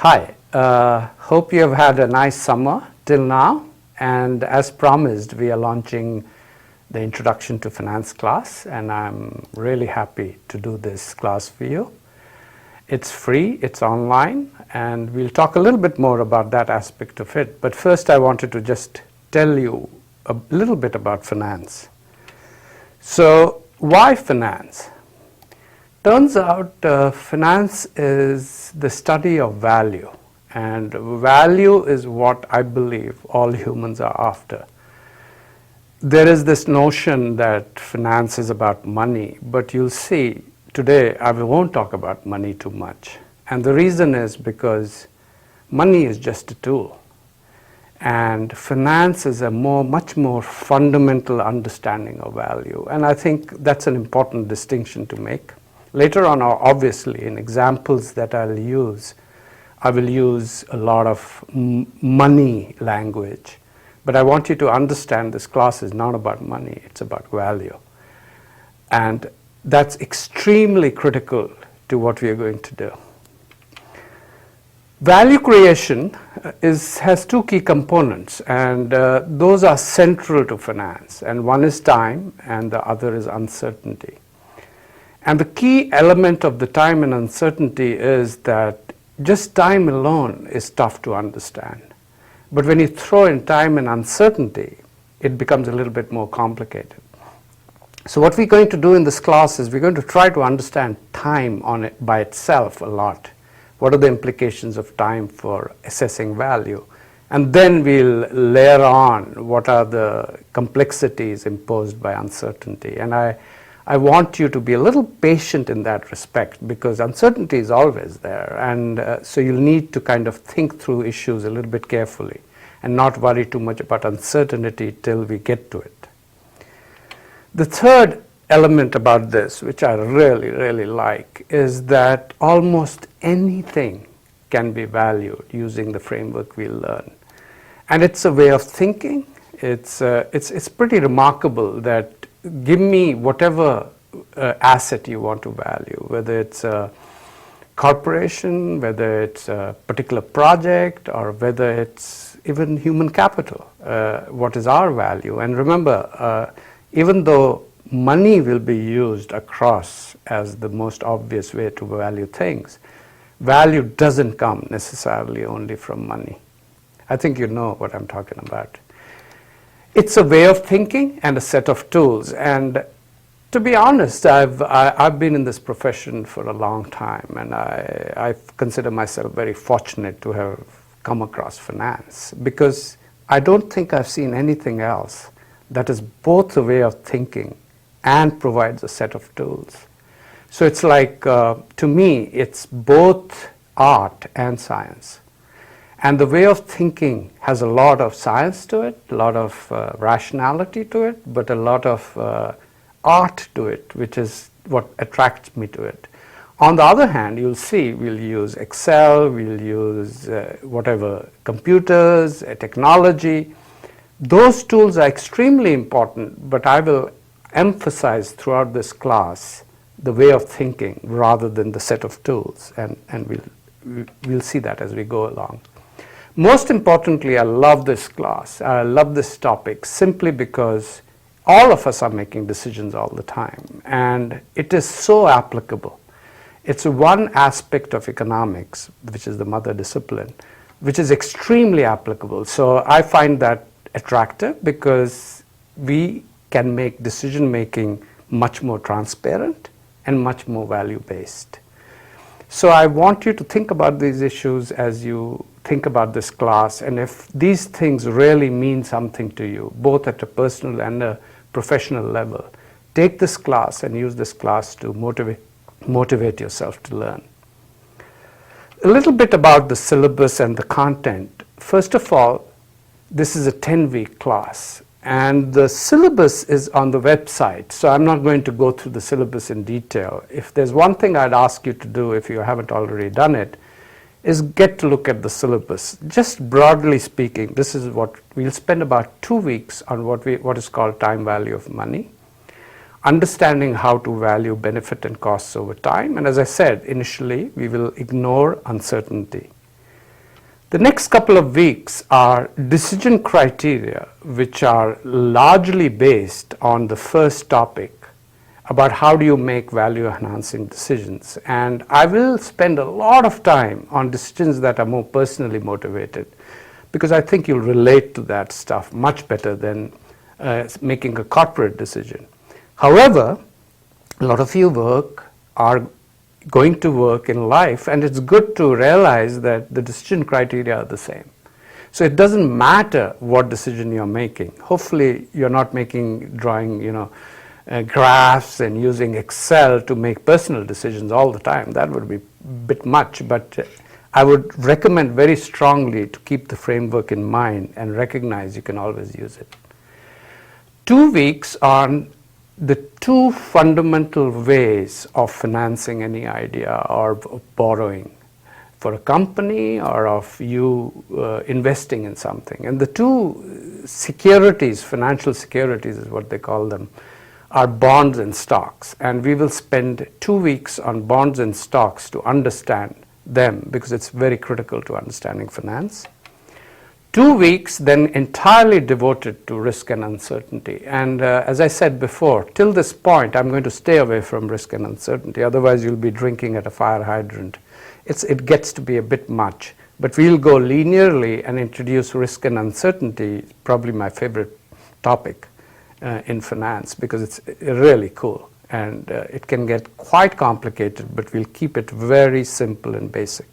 Hi, hope you have had a nice summer till now, and as promised we are launching the Introduction to Finance class, and I'm really happy to do this class for you. It's free, it's online, and we'll talk a little bit more about that aspect of it, but first I wanted to just tell you a little bit about finance. So why finance? Turns out finance is the study of value, and value is what I believe all humans are after. There is this notion that finance is about money, but you'll see today I won't talk about money too much. And the reason is because money is just a tool, and finance is a much more fundamental understanding of value. And I think that's an important distinction to make. Later on, obviously, in examples that I will use a lot of money language. But I want you to understand this class is not about money, it's about value. And that's extremely critical to what we are going to do. Value creation has two key components, and those are central to finance. And one is time, and the other is uncertainty. And the key element of the time and uncertainty is that just time alone is tough to understand. But when you throw in time and uncertainty, it becomes a little bit more complicated. So what we're going to do in this class is we're going to try to understand time on it by itself a lot. What are the implications of time for assessing value? And then we'll layer on what are the complexities imposed by uncertainty. And I want you to be a little patient in that respect, because uncertainty is always there, and so you'll need to kind of think through issues a little bit carefully and not worry too much about uncertainty till we get to it. The third element about this, which I really like, is that almost anything can be valued using the framework we'll learn. And it's a way of thinking. It's pretty remarkable that give me whatever asset you want to value, whether it's a corporation, whether it's a particular project, or whether it's even human capital. What is our value? And remember, even though money will be used across as the most obvious way to value things, value doesn't come necessarily only from money. I think you know what I'm talking about. It's a way of thinking and a set of tools. And to be honest, I've been in this profession for a long time, and I consider myself very fortunate to have come across finance, because I don't think I've seen anything else that is both a way of thinking and provides a set of tools. So it's like, to me, it's both art and science. And the way of thinking has a lot of science to it, a lot of rationality to it, but a lot of art to it, which is what attracts me to it. On the other hand, you'll see we'll use Excel, we'll use whatever, computers, technology. Those tools are extremely important, but I will emphasize throughout this class the way of thinking rather than the set of tools, and we'll see that as we go along. Most importantly, I love this class. I love this topic simply because all of us are making decisions all the time, and it is so applicable. It's one aspect of economics, which is the mother discipline, which is extremely applicable. So I find that attractive because we can make decision making much more transparent and much more value based. So I want you to think about these issues as you think about this class, and if these things really mean something to you, both at a personal and a professional level, take this class and use this class to motivate yourself to learn. A little bit about the syllabus and the content. First of all, this is a 10-week class, and the syllabus is on the website, so I'm not going to go through the syllabus in detail. If there's one thing I'd ask you to do, if you haven't already done it, is get to look at the syllabus. Just broadly speaking, this is what we'll spend about 2 weeks on what is called time value of money, understanding how to value benefit and costs over time. And as I said initially, we will ignore uncertainty. The next couple of weeks are decision criteria, which are largely based on the first topic about how do you make value enhancing decisions. And I will spend a lot of time on decisions that are more personally motivated, because I think you'll relate to that stuff much better than making a corporate decision. However, a lot of you are going to work in life, and it's good to realize that the decision criteria are the same. So it doesn't matter what decision you're making. Hopefully you're not drawing graphs and using Excel to make personal decisions all the time. That would be a bit much, but I would recommend very strongly to keep the framework in mind and recognize you can always use it. 2 weeks on the two fundamental ways of financing any idea or borrowing for a company or of you investing in something. And the two securities, financial securities is what they call them, are bonds and stocks. And we will spend 2 weeks on bonds and stocks to understand them, because it's very critical to understanding finance. 2 weeks then entirely devoted to risk and uncertainty. And as I said before, till this point, I'm going to stay away from risk and uncertainty. Otherwise, you'll be drinking at a fire hydrant. It gets to be a bit much. But we'll go linearly and introduce risk and uncertainty, probably my favorite topic in finance, because it's really cool. And it can get quite complicated, but we'll keep it very simple and basic.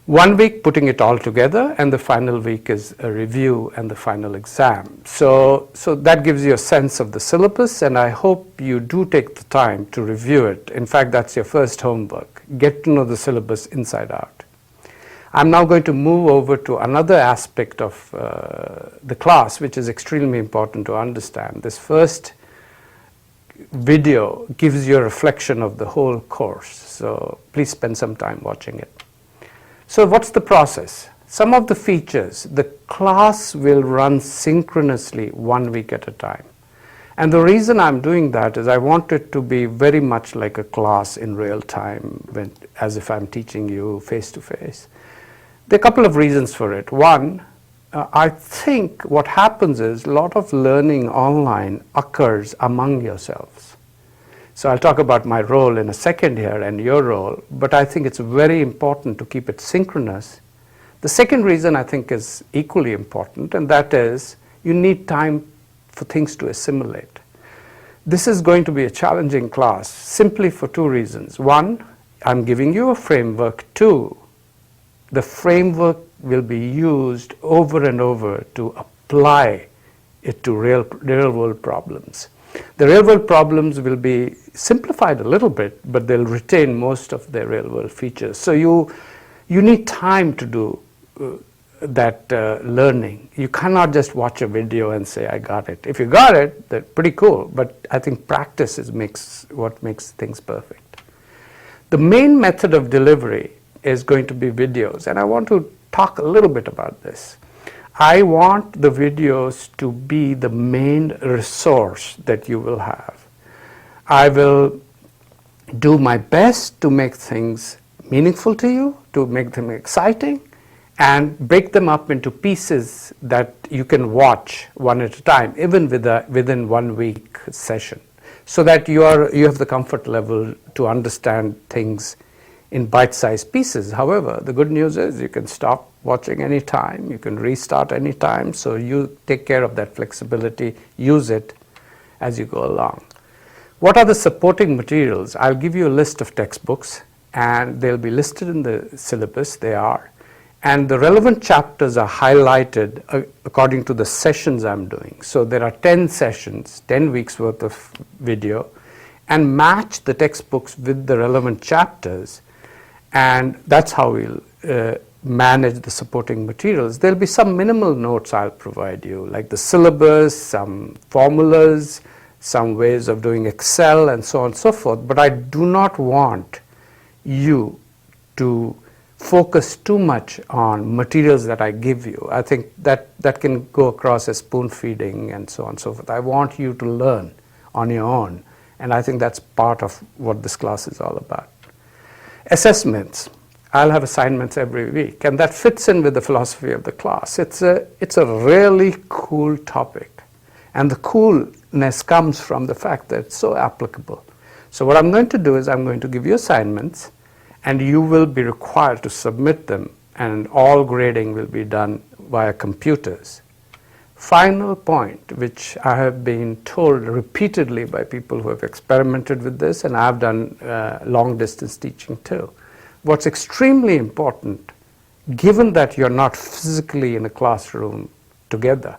1 week putting it all together, and the final week is a review and the final exam. So that gives you a sense of the syllabus, and I hope you do take the time to review it. In fact, that's your first homework. Get to know the syllabus inside out. I'm now going to move over to another aspect of the class, which is extremely important to understand. This first video gives you a reflection of the whole course, so please spend some time watching it. So what's the process? Some of the features, the class will run synchronously 1 week at a time. And the reason I'm doing that is I want it to be very much like a class in real time, as if I'm teaching you face to face. There are a couple of reasons for it. One, I think what happens is a lot of learning online occurs among yourselves. So I'll talk about my role in a second here and your role, but I think it's very important to keep it synchronous. The second reason I think is equally important, and that is you need time for things to assimilate. This is going to be a challenging class simply for two reasons. One, I'm giving you a framework. Two, the framework will be used over and over to apply it to real world problems. The real world problems will be simplified a little bit, but they'll retain most of their real world features. So you need time to do that learning. You cannot just watch a video and say, I got it. If you got it, that's pretty cool, but I think practice is what makes things perfect. The main method of delivery is going to be videos, and I want to talk a little bit about this. I want the videos to be the main resource that you will have. I will do my best to make things meaningful to you, to make them exciting, and break them up into pieces that you can watch one at a time, even within 1 week session, so that you have the comfort level to understand things in bite-sized pieces. However, the good news is you can stop watching anytime, you can restart anytime, so you take care of that flexibility, use it as you go along. What are the supporting materials? I'll give you a list of textbooks, and they'll be listed in the syllabus, they are, and the relevant chapters are highlighted according to the sessions I'm doing. So there are 10 sessions, 10 weeks worth of video, and match the textbooks with the relevant chapters, and that's how we'll manage the supporting materials. There'll be some minimal notes I'll provide you, like the syllabus, some formulas, some ways of doing Excel, and so on and so forth. But I do not want you to focus too much on materials that I give you. I think that can go across as spoon feeding and so on and so forth. I want you to learn on your own, and I think that's part of what this class is all about. Assessments. I'll have assignments every week, and that fits in with the philosophy of the class. It's a really cool topic, and the coolness comes from the fact that it's so applicable. So what I'm going to do is I'm going to give you assignments, and you will be required to submit them, and all grading will be done via computers. Final point, which I have been told repeatedly by people who have experimented with this, and I've done long distance teaching too. What's extremely important, given that you're not physically in a classroom together,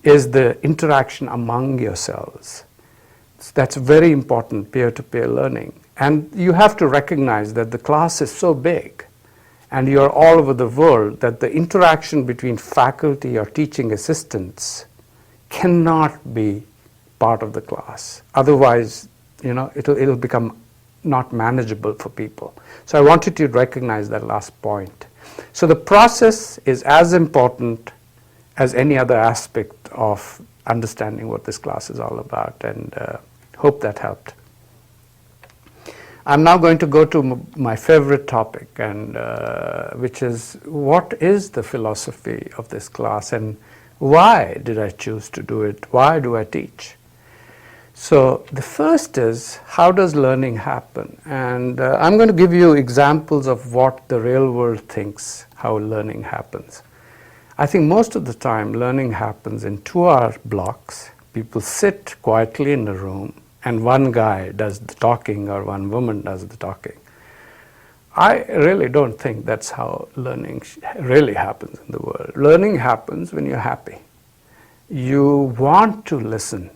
is the interaction among yourselves. So that's very important, peer-to-peer learning. And you have to recognize that the class is so big and you're all over the world that the interaction between faculty or teaching assistants cannot be part of the class. Otherwise, it'll become not manageable for people. So I wanted to recognize that last point. So the process is as important as any other aspect of understanding what this class is all about, and hope that helped. I'm now going to go to my favorite topic, and which is, what is the philosophy of this class and why did I choose to do it? Why do I teach? So the first is, how does learning happen? And I'm going to give you examples of what the real world thinks how learning happens. I think most of the time learning happens in 2-hour blocks. People sit quietly in a room and one guy does the talking or one woman does the talking. I really don't think that's how learning really happens in the world. Learning happens when you're happy. You want to listen.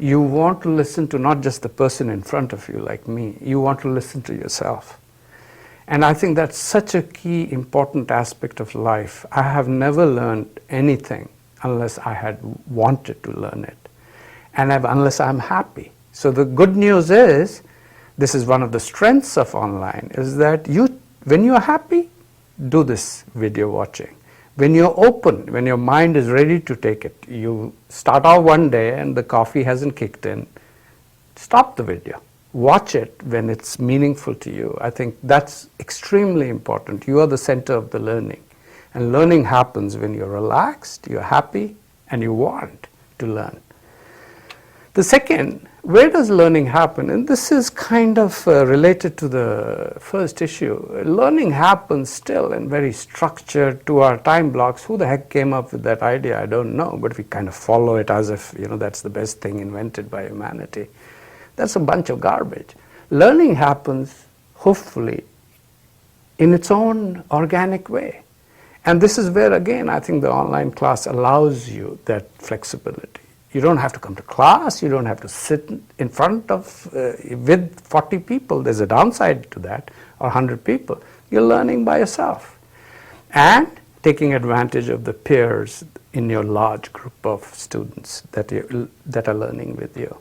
You want to listen to not just the person in front of you like me. You want to listen to yourself. And I think that's such a key important aspect of life. I have never learned anything unless I had wanted to learn it, and unless I'm happy. So the good news is, this is one of the strengths of online, is that when you're happy, do this video watching. When you're open, when your mind is ready to take it, you start out one day and the coffee hasn't kicked in, stop the video. Watch it when it's meaningful to you. I think that's extremely important. You are the center of the learning. And learning happens when you're relaxed, you're happy, and you want to learn. The second, where does learning happen? And this is kind of related to the first issue. Learning happens still in very structured 2-hour time blocks. Who the heck came up with that idea? I don't know, but we kind of follow it as if that's the best thing invented by humanity. That's a bunch of garbage. Learning happens, hopefully, in its own organic way. And this is where, again, I think the online class allows you that flexibility. You don't have to come to class, you don't have to sit in front of, with 40 people. There's a downside to that, or 100 people. You're learning by yourself. And taking advantage of the peers in your large group of students that are learning with you.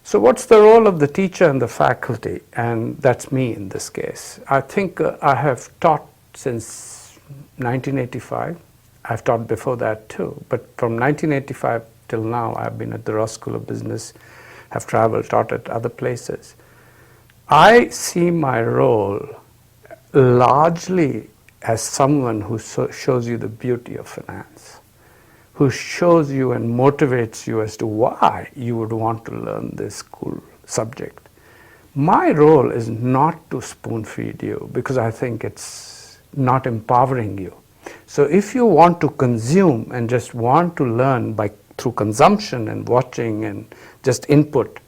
So what's the role of the teacher and the faculty? And that's me in this case. I think I have taught since 1985. I've taught before that too, but from 1985 till now, I've been at the Ross School of Business, have traveled, taught at other places. I see my role largely as someone who shows you the beauty of finance, who shows you and motivates you as to why you would want to learn this cool subject. My role is not to spoon feed you, because I think it's not empowering you. So if you want to consume and just want to learn through consumption and watching and just input,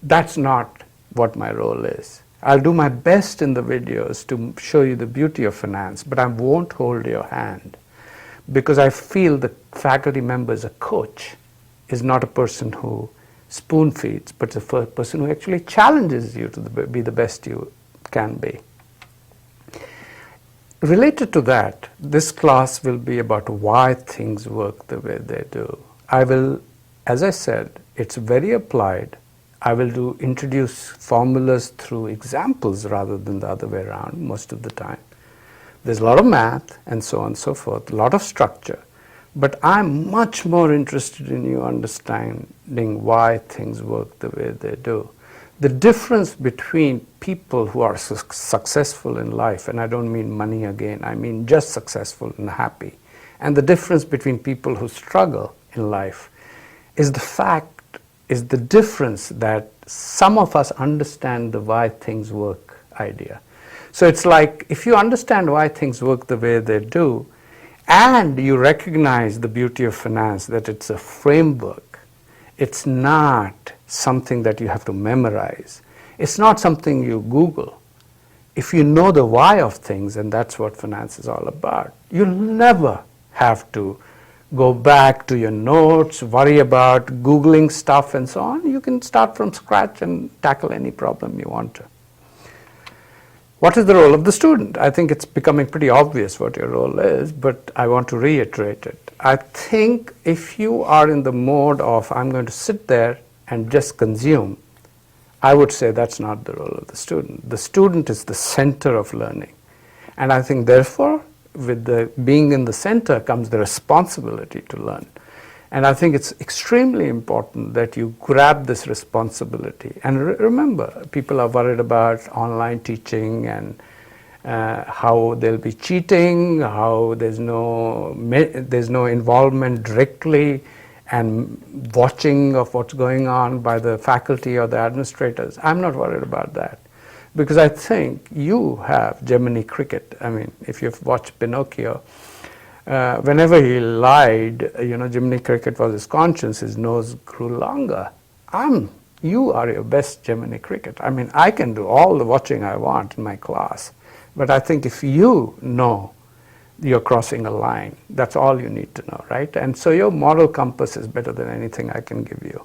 that's not what my role is. I'll do my best in the videos to show you the beauty of finance, but I won't hold your hand, because I feel the faculty member as a coach is not a person who spoon feeds, but a person who actually challenges you to be the best you can be. Related to that, this class will be about why things work the way they do. I will, as I said, it's very applied. I will introduce formulas through examples rather than the other way around most of the time. There's a lot of math and so on and so forth, a lot of structure, but I'm much more interested in you understanding why things work the way they do. the difference between people who are successful in life, and I don't mean money again, I mean just successful and happy, and the difference between people who struggle in life is the difference that some of us understand the why things work idea. So it's like if you understand why things work the way they do, and you recognize the beauty of finance, that it's a framework, it's not something that you have to memorize, it's not something you Google. If you know the why of things, and that's what finance is all about, you'll never have to go back to your notes, worry about Googling stuff and so on. You can start from scratch and tackle any problem you want to. What is the role of the student? I think it's becoming pretty obvious what your role is, but I want to reiterate it. I think if you are in the mode of, I'm going to sit there and just consume, I would say that's not the role of the student. The student is the center of learning. And I think therefore, with the being in the center comes the responsibility to learn. And I think it's extremely important that you grab this responsibility. And remember, people are worried about online teaching and how they'll be cheating, how there's no involvement directly and watching of what's going on by the faculty or the administrators. I'm not worried about that, because I think you have Jiminy Cricket. I mean, if you've watched Pinocchio, whenever he lied, Jiminy Cricket was his conscience, his nose grew longer. You are your best Jiminy Cricket. I mean, I can do all the watching I want in my class, but I think if you know you're crossing a line, that's all you need to know, right? And so your moral compass is better than anything I can give you.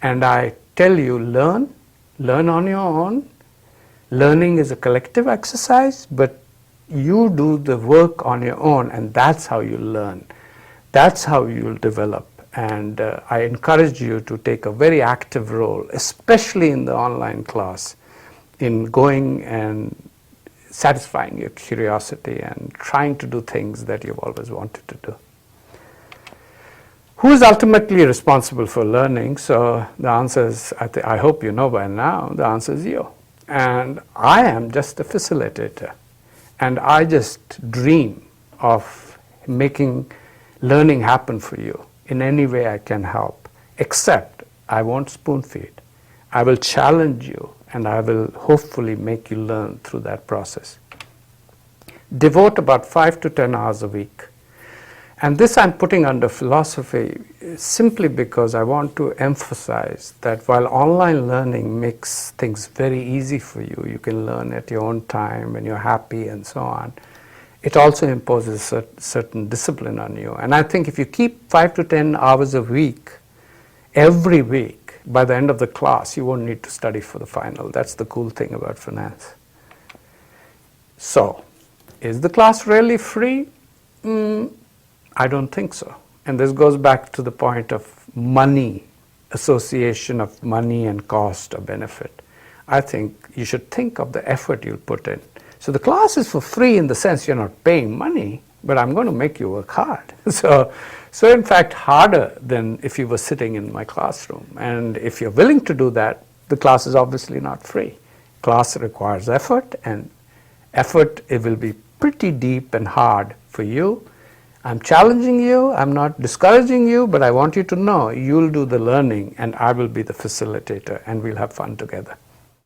And I tell you, learn on your own. Learning is a collective exercise, but you do the work on your own, and that's how you learn. That's how you'll develop. And I encourage you to take a very active role, especially in the online class, in going and satisfying your curiosity and trying to do things that you've always wanted to do. Who is ultimately responsible for learning? So the answer is, I hope you know by now, the answer is you. And I am just a facilitator. And I just dream of making learning happen for you in any way I can help, except I won't spoon feed. I will challenge you, and I will hopefully make you learn through that process. Devote about 5 to 10 hours a week. And this I'm putting under philosophy simply because I want to emphasize that while online learning makes things very easy for you, you can learn at your own time when you're happy and so on, it also imposes a certain discipline on you. And I think if you keep 5 to 10 hours a week, every week, by the end of the class, you won't need to study for the final. That's the cool thing about finance. So, is the class really free? I don't think so. And this goes back to the point of money, association of money and cost or benefit. I think you should think of the effort you'll put in. So the class is for free in the sense you're not paying money, but I'm going to make you work hard. So in fact, harder than if you were sitting in my classroom. And if you're willing to do that, the class is obviously not free. Class requires effort, and effort, it will be pretty deep and hard for you. I'm challenging you, I'm not discouraging you, but I want you to know you'll do the learning and I will be the facilitator, and we'll have fun together.